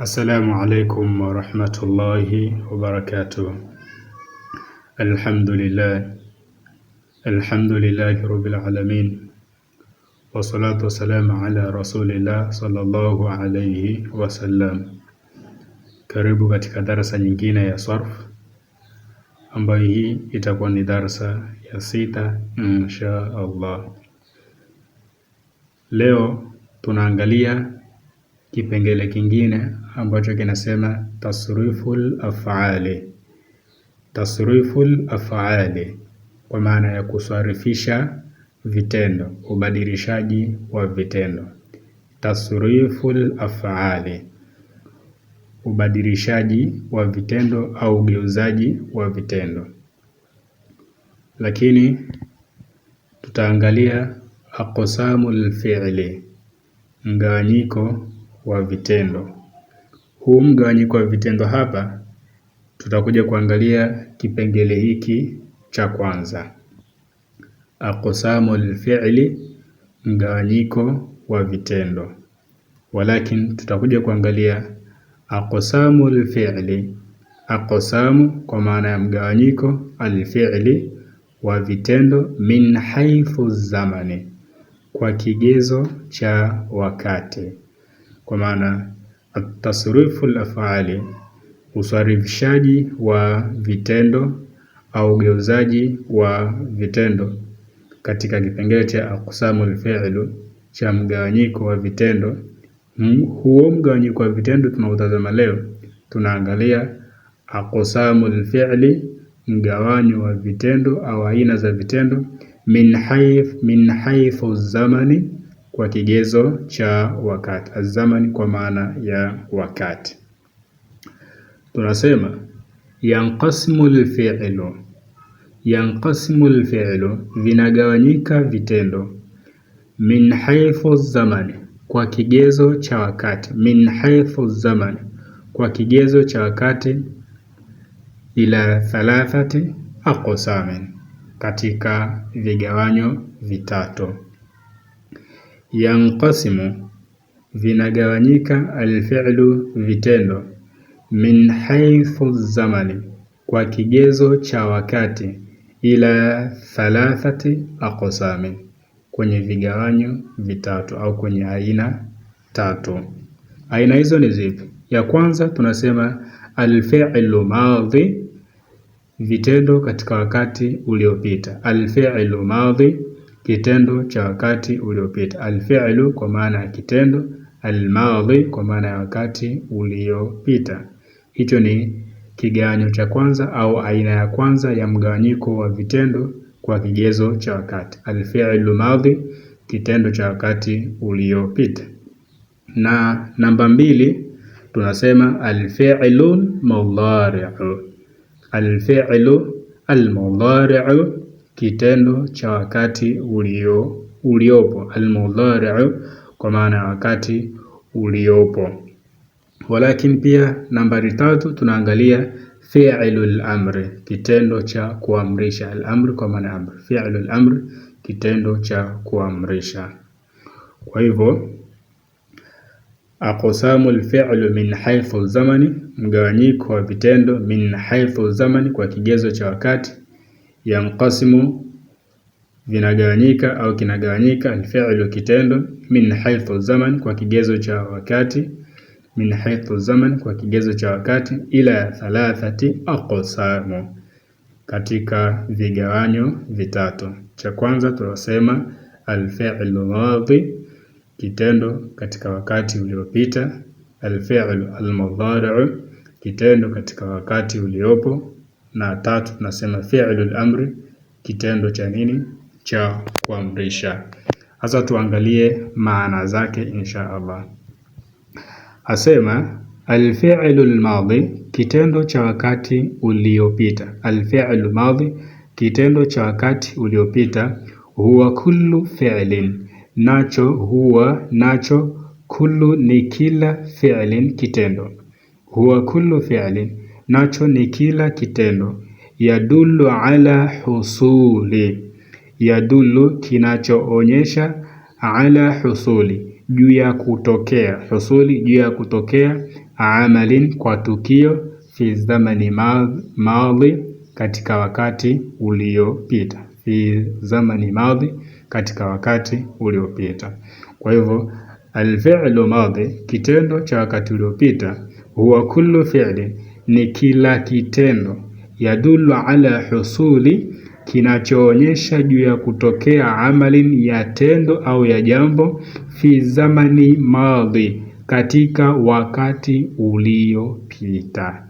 Assalamu alaikum warahmatullahi wabarakatuh. Alhamdulillahi rabbil alamin. Wassalatu wassalamu ala rasulillah sallallahu alayhi wasallam. Karibu katika darasa nyingine ya sarf, ambayo hii itakuwa ni darasa ya 6 insha Allah. Leo tunaangalia kipengele kingine ambacho kinasema tasriful af'ali. Tasriful af'ali kwa maana ya kusarifisha vitendo, ubadilishaji wa vitendo. Tasriful af'ali, ubadilishaji wa vitendo au ugeuzaji wa vitendo. Lakini tutaangalia aqsamul fi'li, mgawanyiko wa vitendo. Huu mgawanyiko wa vitendo hapa tutakuja kuangalia kipengele hiki cha kwanza. Aqsamul fi'li, mgawanyiko wa vitendo. Walakin tutakuja kuangalia aqsamul fi'li, aqsamu kwa maana ya mgawanyiko, al-fi'li wa vitendo, min haythu zamani, kwa kigezo cha wakati. Kwa maana at-tasriful af'ali, usarifishaji wa vitendo au ugeuzaji wa vitendo katika kipengele cha aqsamul fi'lu, cha mgawanyiko wa vitendo. Huo mgawanyiko wa vitendo tunautazama leo. Tunaangalia aqsamul fi'li, mgawanyo wa vitendo au aina za vitendo, min haythu zamani, kwa kigezo cha wakati. Az-zamani kwa maana ya wakati. Tunasema yanqasimul fi'lu, vinagawanyika vitendo, min haythu zamani, kwa kigezo cha wakati. Min haythu zamani, kwa kigezo cha wakati, ila thalathati aqsamin, katika vigawanyo vitatu. Yanqasimu, vinagawanyika, alfi'lu, vitendo, min haythu zamani, kwa kigezo cha wakati, ila thalathati aqsamin, kwenye vigawanyo vitatu au kwenye aina tatu. Aina hizo ni zipi? Ya kwanza tunasema alfi'lu madhi, vitendo katika wakati uliopita. Alfi'lu madhi, kitendo cha wakati uliopita. Alfi'lu kwa maana ya kitendo, almadhi kwa maana ya wakati uliopita. Hicho ni kigawanyo cha kwanza au aina ya kwanza ya mgawanyiko wa vitendo kwa kigezo cha wakati. Alfi'lu madhi, kitendo cha wakati uliopita. Na namba 2 tunasema alfi'lu mudhari'u. Alfi'lu almudhari'u, kitendo cha wakati uliopo. Almudhari'u kwa maana ya wakati uliopo. Walakin pia nambari 3 tunaangalia fi'lul amri, kitendo cha kuamrisha. Al-amr kwa maana amri. Fi'lul amri, kitendo cha kuamrisha. Kwa hivyo aqsamul fi'lu min haythu zamani, mgawanyiko wa vitendo, min haythu zamani, kwa kigezo cha wakati. Yanqasimu, vinagawanyika au kinagawanyika, alfi'lu, kitendo, min haythu zamani, kwa kigezo cha wakati. Min haythu zaman, kwa kigezo cha wakati, ila thalathati aqsamu, katika vigawanyo vitatu. Cha kwanza tunasema alfi'lu madhi, kitendo katika wakati uliopita. Alfi'lu almudhari'u, kitendo katika wakati uliopo. Na 3 tunasema fi'lul amri, kitendo cha nini? Cha kuamrisha. Sasa tuangalie maana zake insha Allah. Asema alfi'lu almadhi, kitendo cha wakati uliopita. Alfi'lu madhi, kitendo cha wakati uliopita. Huwa kullu fi'lin, nacho kullu ni kila fi'lin, kitendo. Huwa kullu fi'lin, nacho ni kila kitendo. Yadullu ala husuli, yadullu, kinachoonyesha, ala husuli, juu ya kutokea. Husuli, juu ya kutokea, amalin, kwa tukio, fi zamani madhi, katika wakati uliopita. Fi zamani madhi, katika wakati uliopita. Kwa hivyo alfi'lu madhi, kitendo cha wakati uliopita, huwa kullu fi'li, ni kila kitendo, yadullu ala husuli, kinachoonyesha juu ya kutokea, amalin, ya tendo au ya jambo, fi zamani madhi, katika wakati uliopita.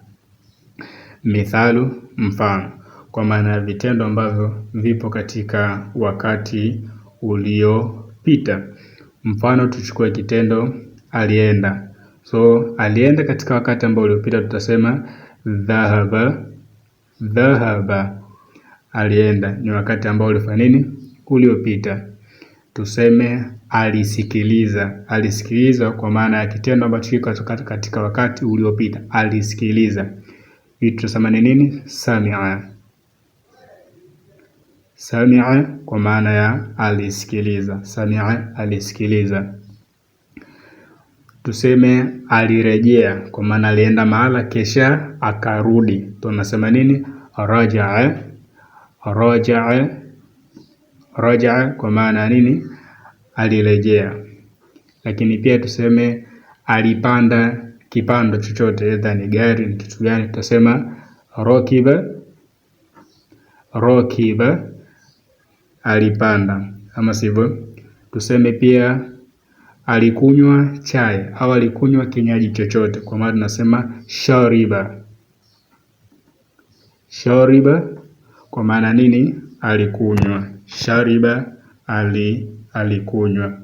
Mithalu, mfano, kwa maana ya vitendo ambavyo vipo katika wakati uliopita. Mfano, tuchukue kitendo alienda. So alienda katika wakati ambao uliopita, tutasema dhahaba. Dhahaba, alienda, ni wakati ambao ulifanya nini? Uliopita. Tuseme alisikiliza. Alisikiliza kwa maana ya kitendo ambacho kiko katika wakati uliopita. Alisikiliza. Hii tutasema ni nini? Sami'a. Sami'a kwa maana ya alisikiliza. Sami'a, alisikiliza. Tuseme alirejea kwa maana alienda mahala kisha akarudi. Tunasema nini? Raja'a. Raja'a. Raja'a kwa maana nini? Alirejea. Lakini pia tuseme alipanda kipando chochote, aidha ni gari, ni kitu gani, tutasema rakiba. Rakiba, alipanda. Ama sivyo, tuseme pia alikunywa chai au alikunywa kinywaji chochote, kwa maana tunasema shariba. Shariba kwa maana nini? Alikunywa. Shariba, alikunywa.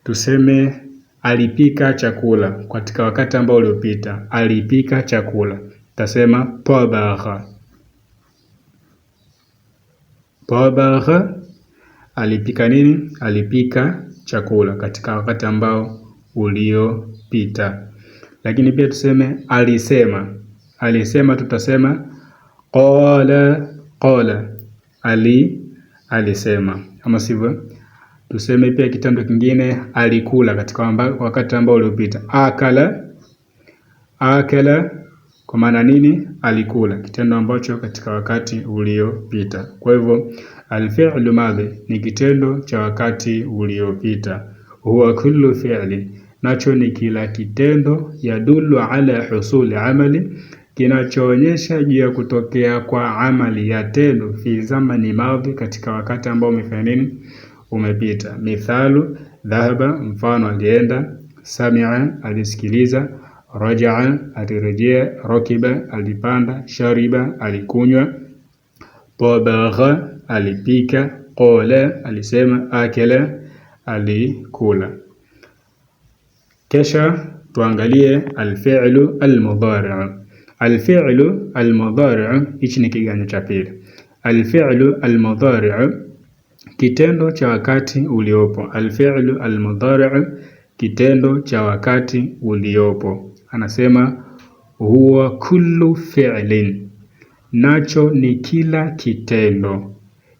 Tuseme alipika chakula katika wakati ambao uliopita. Alipika chakula, tutasema tabagha. Tabagha, alipika nini? Alipika chakula katika wakati ambao uliopita. Lakini pia tuseme alisema. Alisema, tutasema qala. Qala, alisema. Ama sivyo, tuseme pia kitendo kingine alikula katika wakati ambao uliopita. Akala. Akala kwa maana nini? Alikula, kitendo ambacho katika wakati uliopita. Kwa hivyo alfi'lu madhi ni kitendo cha wakati uliopita. Huwa kullu fi'li, nacho ni kila kitendo, yadullu ala husuli amali, kinachoonyesha juu ya kutokea kwa amali ya tendo, fi zamani madhi, katika wakati ambao umefanya nini? Umepita. Mithalu, dhahaba, mfano alienda. Sami'a, alisikiliza. Raja'a, alirejea. Rakiba, alipanda. Shariba, alikunywa. Tabagha, alipika. Qala, alisema. Akala, alikula. Kisha tuangalie alfi'lu almudhari'. Alfi'lu almudhari', hichi ni kiganyo cha pili. Alfi'lu almudhari', kitendo cha wakati uliopo. Alfi'lu almudhari', kitendo cha wakati uliopo. Anasema huwa kullu fi'lin, nacho ni kila kitendo,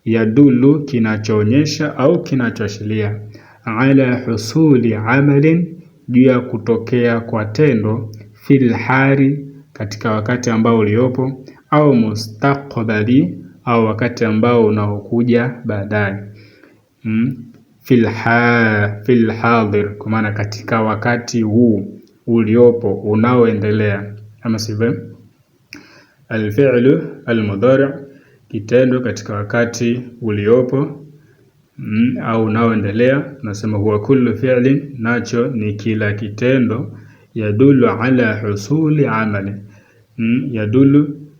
yadullu, kinachoonyesha au kinachoashiria, ala husuli amalin, juu ya kutokea kwa tendo, fil hali, katika wakati ambao uliopo, au mustaqbali, au wakati ambao unaokuja baadaye. Fil hadir kwa maana katika wakati huu uliopo, unaoendelea. Ama sivyo, alfi'lu almudhari', kitendo katika wakati uliopo au unaoendelea. Nasema huwa kullu fi'lin, nacho ni kila kitendo, yadullu ala husuli amali.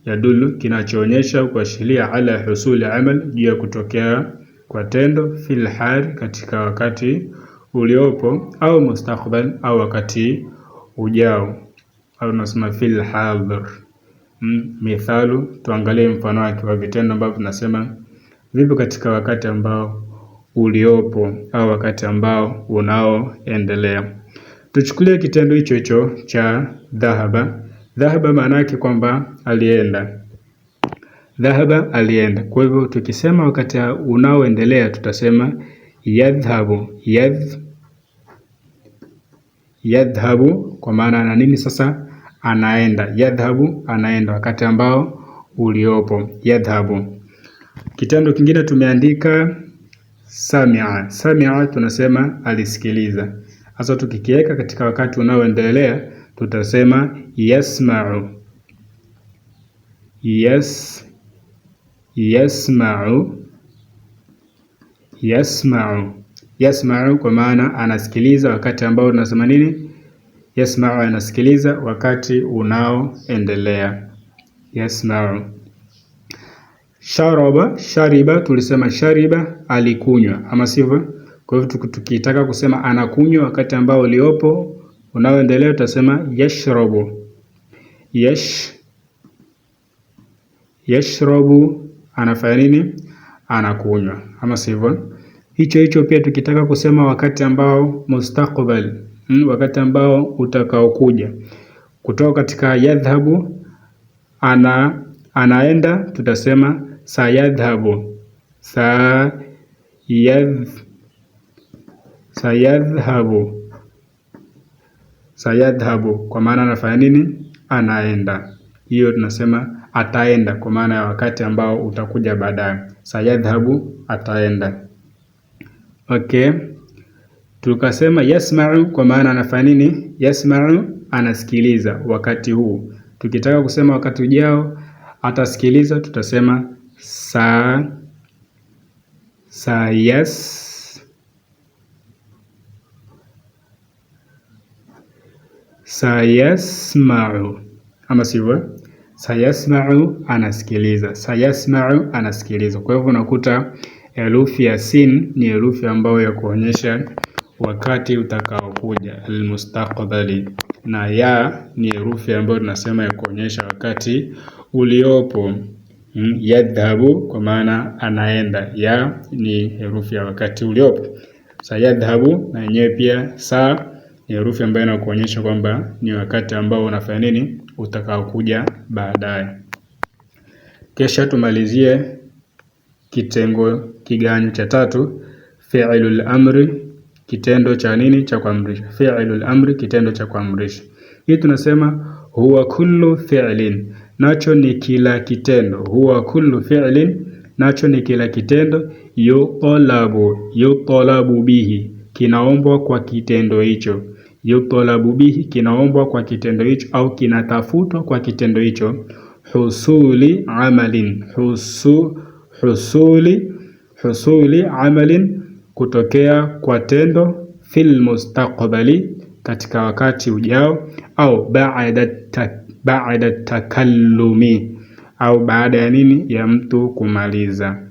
Yadullu, kinachoonyesha kuashiria, ala husuli amali, juu ya kutokea kwa tendo, fil hal, katika wakati uliopo, au mustakbal, au wakati ujao, au nasema fil hadir. Mithalu, tuangalie mfano wake wa vitendo ambavyo tunasema vipo katika wakati ambao uliopo au wakati ambao unaoendelea. Tuchukulie kitendo hicho hicho cha dhahaba. Dhahaba maana yake kwamba alienda. Dhahaba, alienda. Kwa hivyo tukisema wakati unaoendelea tutasema yadhhabu. Yadhhabu kwa maana na nini sasa? anaenda. Yadhhabu, anaenda, wakati ambao uliopo. Yadhhabu. Kitendo kingine tumeandika sami'a. Sami'a tunasema alisikiliza. Sasa tukikiweka katika wakati unaoendelea tutasema yasma'u. Yasma'u. Yasma'u. Yasma'u kwa maana anasikiliza wakati ambao tunasema nini? Yasma'u, anasikiliza wakati unaoendelea. Yasma'u. Sharaba, shariba, tulisema shariba alikunywa, ama sivyo? Kwa hivyo tukitaka kusema anakunywa wakati ambao uliopo unaoendelea tutasema yashrabu. Yashrabu, anafanya nini? Anakunywa, ama sivyo? Hicho pia tukitaka kusema wakati ambao mustaqbal, wakati ambao utakaokuja, kutoka katika yadhhabu, anaenda, tutasema sayadhhabu. Sayadhhabu kwa maana anafanya nini? Anaenda. Hiyo tunasema ataenda kwa maana ya wakati ambao utakuja baadaye. Sayadhhabu, ataenda. Okay. Tukasema yasma'u kwa maana anafanya nini? Yasma'u, anasikiliza wakati huu. Tukitaka kusema wakati ujao atasikiliza tutasema sayasma'u, ama sivyo? Sayasma'u, anasikiliza. Sayasma'u, anasikiliza. Kwa hivyo unakuta herufi ya sin ni herufi ambayo ya kuonyesha wakati utakaokuja, almustaqbali, na ya ni herufi ambayo tunasema ya kuonyesha wakati uliopo. Yadhhabu kwa maana anaenda. Ya ni herufi ya wakati uliopo. Sayadhhabu na yenyewe pia sa ni herufi ambayo inakuonyesha kwamba ni wakati ambao unafanya nini? Utakaokuja baadaye. Kisha tumalizie kitengo kiganyo cha tatu, fi'lul amri, kitendo cha nini? Cha kuamrisha. Fi'lul amri, kitendo cha kuamrisha. Hii tunasema huwa kullu fi'lin, nacho ni kila kitendo. Huwa kullu fi'lin, nacho ni kila kitendo. Yutalabu bihi, kinaombwa kwa kitendo hicho. Yutalabu bihi, kinaombwa kwa kitendo hicho au kinatafutwa kwa kitendo hicho. Husuli amalin, husuli amalin, kutokea kwa tendo. Fil mustaqbali, katika wakati ujao. Au ba'da takallumi, au baada ya nini? Ya mtu kumaliza.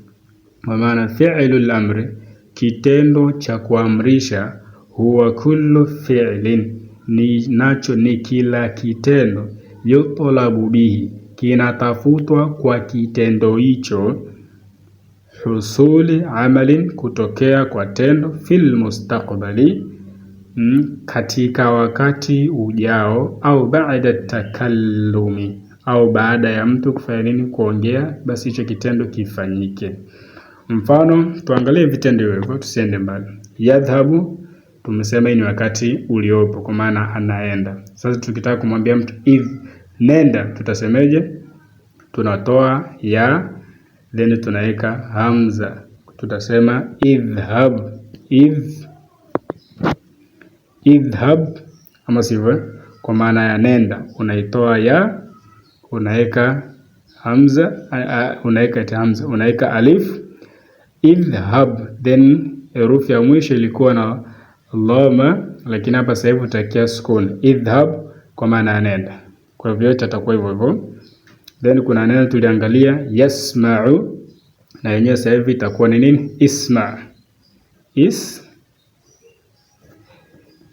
Kwa maana fi'lul amri, kitendo cha kuamrisha. Huwa kullu fi'lin, nacho ni kila kitendo. Yutalabu bihi, kinatafutwa kwa kitendo hicho. Husuli amalin, kutokea kwa tendo. Fil mustaqbali, katika wakati ujao. Au ba'da takallumi, au baada ya mtu kufanya nini? Kuongea, basi hicho kitendo kifanyike. Mfano, tuangalie vitendo hivyo, tusiende mbali. Yadhhabu, tumesema ni wakati uliopo kwa maana anaenda. Sasa tukitaka kumwambia mtu nenda, tutasemeje? Tunatoa ya, then tunaweka hamza. Tutasema idhhab. Idhhab, ama sivyo? Kwa maana ya nenda, unaitoa ya, unaweka hamza, unaweka alif. Idhhab, then herufi ya mwisho ilikuwa na dhamma, lakini hapa sasa hivi utakia sukun. Idhhab kwa maana ya nenda. Kwa hivyo yote atakuwa hivyo hivyo. Then kuna neno tuliangalia yasma'u, na yenyewe sasa hivi itakuwa ni nini? Isma.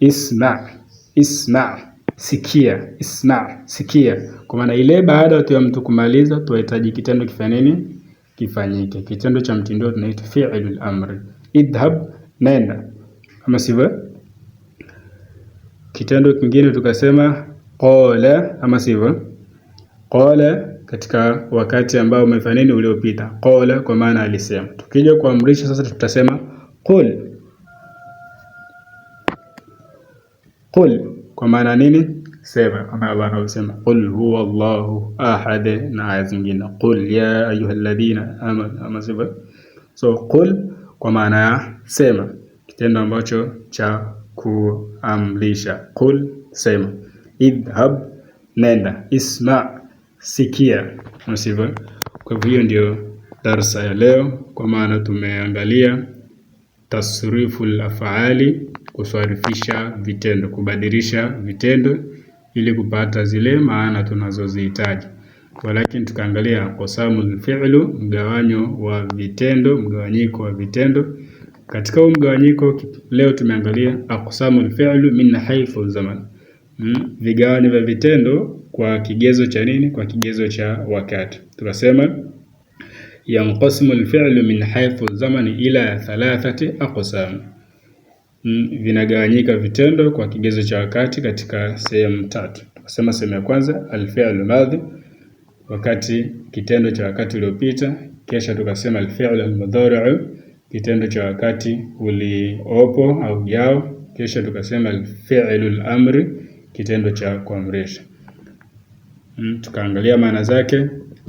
Isma, sikia. Isma, sikia. Kwa maana ile baada ya mtu kumaliza tunahitaji kitendo kifanye nini? Kifanyike. Kitendo cha mtindo tunaita fi'lul amri. Idhhab, nenda, ama sivyo? Kitendo kingine tukasema qala, ama sivyo? Qala katika wakati ambao umefanya nini? Uliopita. Qala kwa maana alisema. Tukija kuamrisha sasa tutasema qul kwa maana nini? sema. Kama Allah anavyosema qul huwa Allahu ahad, na aya zingine qul ya ayyuhalladhina amanu, ama sivyo. So qul kwa maana ya sema, kitendo ambacho cha kuamrisha. Qul sema, idhhab nenda, isma sikia, sivyo. Kwa hivyo ndio darasa ya leo, kwa maana tumeangalia tasriful af'ali, kusarifisha vitendo, kubadilisha vitendo ili kupata zile maana tunazozihitaji. Lakini tukaangalia aqsamul fi'lu, mgawanyo wa vitendo, mgawanyiko wa vitendo. Katika huu mgawanyiko leo tumeangalia aqsamul fi'lu min haythu zaman, vigawanyo vya vitendo kwa kigezo cha nini? Kwa kigezo cha wakati. Tukasema yanqasimu al-fi'lu min haythu zamani ila thalathati aqsam, vinagawanyika vitendo kwa kigezo cha wakati katika sehemu tatu. Tukasema sehemu ya kwanza al-fi'lu madhi, wakati kitendo cha wakati uliopita. Kisha tukasema al-fi'lu al-mudhari'u, kitendo cha wakati uliopo au ujao. Kisha tukasema al-fi'lu al-amri, kitendo cha kuamrisha. Tukaangalia maana zake.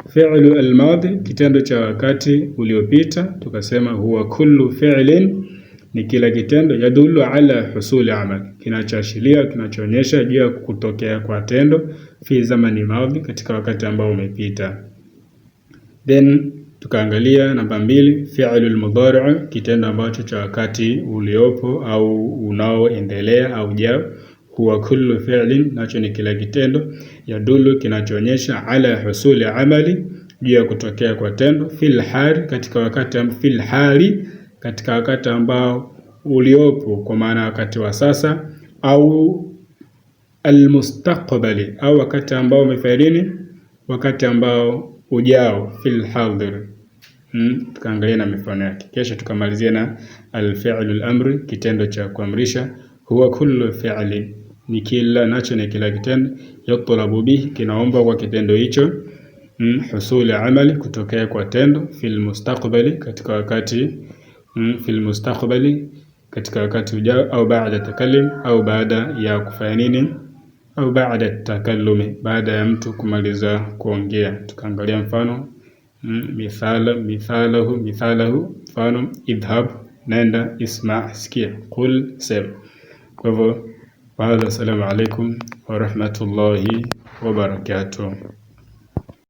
Fi'lu al-madhi, kitendo cha wakati uliopita, tukasema huwa kullu fi'lin, ni kila kitendo yadullu ala husuli amal, kinachoashiria, kinachoonyesha juu ya kutokea kwa tendo, fi zamani madhi, katika wakati ambao umepita. Then tukaangalia namba 2, fi'lu al-mudhari', kitendo ambacho cha wakati uliopo au unaoendelea au ujao. Huwa kullu fi'lin, nacho ni kila kitendo, yadullu, kinachoonyesha, ala husuli amali, juu ya kutokea kwa tendo, fil hali, katika wakati, fil hali, katika wakati ambao uliopo, kwa maana wakati wa sasa, au almustaqbali, au wakati ambao umefanya, wakati ambao ujao, fil hadir. Tukaangalia na mifano yake. Kisha tukamalizia na al-fi'lu al-amri, kitendo cha kuamrisha. Huwa kullu fi'lin, ni kila, nacho ni kila kitendo, yatlabu bihi, kinaomba kwa kitendo hicho, husuli amali, kutokea kwa tendo, fil mustaqbali, katika wakati, fil mustaqbali, katika wakati ujao, au baada takallim, au baada ya kufanya nini, au baada takallumi, baada ya mtu kumaliza kuongea. Tukaangalia mfano, mithalahu, mfano idhhab nenda, isma sikia, qul sema. Kwa hivyo, assalamu alaikum wa rahmatullahi wa barakatuh.